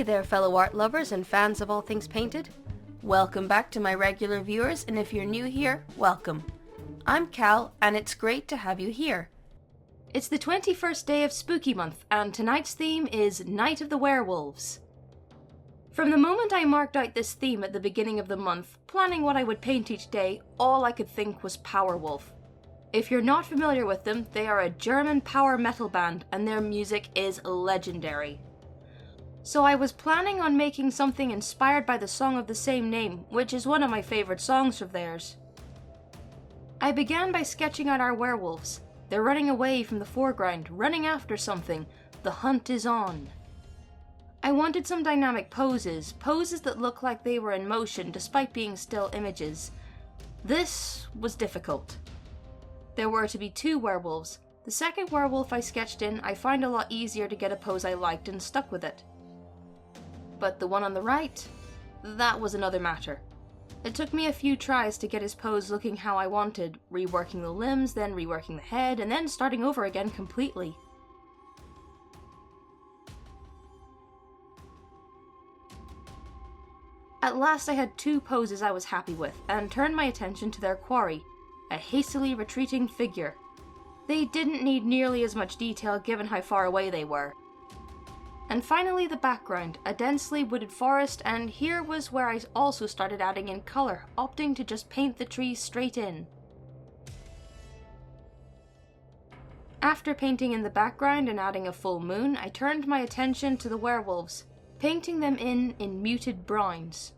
Hey there, fellow art lovers and fans of all things painted. Welcome back to my regular viewers, and if you're new here, welcome. I'm Cal, and it's great to have you here. It's the 21st day of Spooky Month, and tonight's theme is Night of the Werewolves. From the moment I marked out this theme at the beginning of the month, planning what I would paint each day, all I could think was Powerwolf. If you're not familiar with them, they are a German power metal band, and their music is legendary. So I was planning on making something inspired by the song of the same name, which is one of my favourite songs of theirs. I began by sketching out our werewolves. They're running away from the foreground, running after something. The hunt is on. I wanted some dynamic poses that look like they were in motion despite being still images. This was difficult. There were to be two werewolves. The second werewolf I sketched in, I found a lot easier to get a pose I liked and stuck with it. But the one on the right, that was another matter. It took me a few tries to get his pose looking how I wanted, reworking the limbs, then reworking the head, and then starting over again completely. At last I had two poses I was happy with, and turned my attention to their quarry, a hastily retreating figure. They didn't need nearly as much detail given how far away they were. And finally the background, a densely wooded forest, and here was where I also started adding in colour, opting to just paint the trees straight in. After painting in the background and adding a full moon, I turned my attention to the werewolves, painting them in muted browns.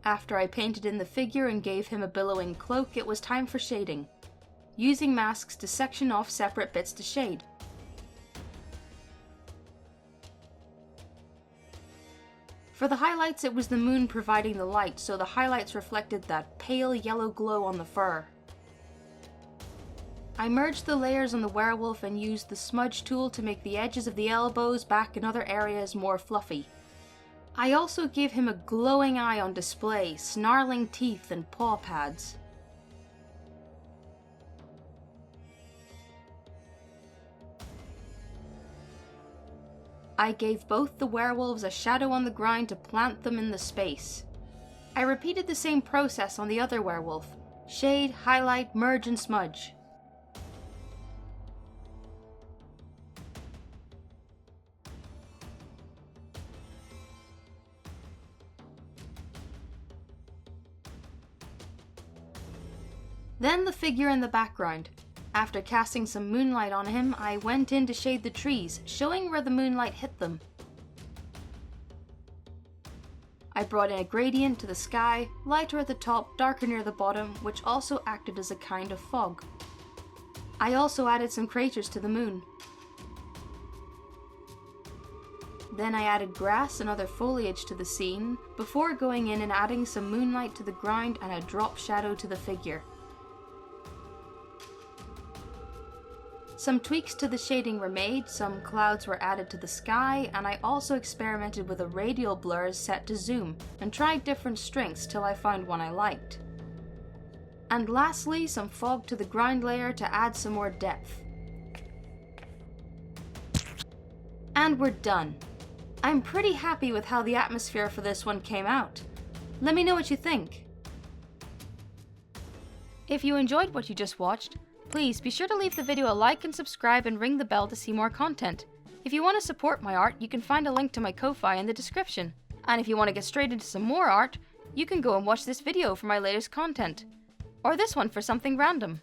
After I painted in the figure and gave him a billowing cloak, it was time for shading, using masks to section off separate bits to shade. For the highlights, it was the moon providing the light, so the highlights reflected that pale yellow glow on the fur. I merged the layers on the werewolf and used the smudge tool to make the edges of the elbows, back, and other areas more fluffy. I also gave him a glowing eye on display, snarling teeth and paw pads. I gave both the werewolves a shadow on the ground to plant them in the space. I repeated the same process on the other werewolf. Shade, highlight, merge and smudge. Then the figure in the background. After casting some moonlight on him, I went in to shade the trees, showing where the moonlight hit them. I brought in a gradient to the sky, lighter at the top, darker near the bottom, which also acted as a kind of fog. I also added some craters to the moon. Then I added grass and other foliage to the scene, before going in and adding some moonlight to the ground and a drop shadow to the figure. Some tweaks to the shading were made, some clouds were added to the sky, and I also experimented with a radial blur set to zoom, and tried different strengths till I found one I liked. And lastly, some fog to the ground layer to add some more depth. And we're done. I'm pretty happy with how the atmosphere for this one came out. Let me know what you think. If you enjoyed what you just watched, please be sure to leave the video a like and subscribe and ring the bell to see more content. If you want to support my art, you can find a link to my Ko-Fi in the description. And if you want to get straight into some more art, you can go and watch this video for my latest content. Or this one for something random.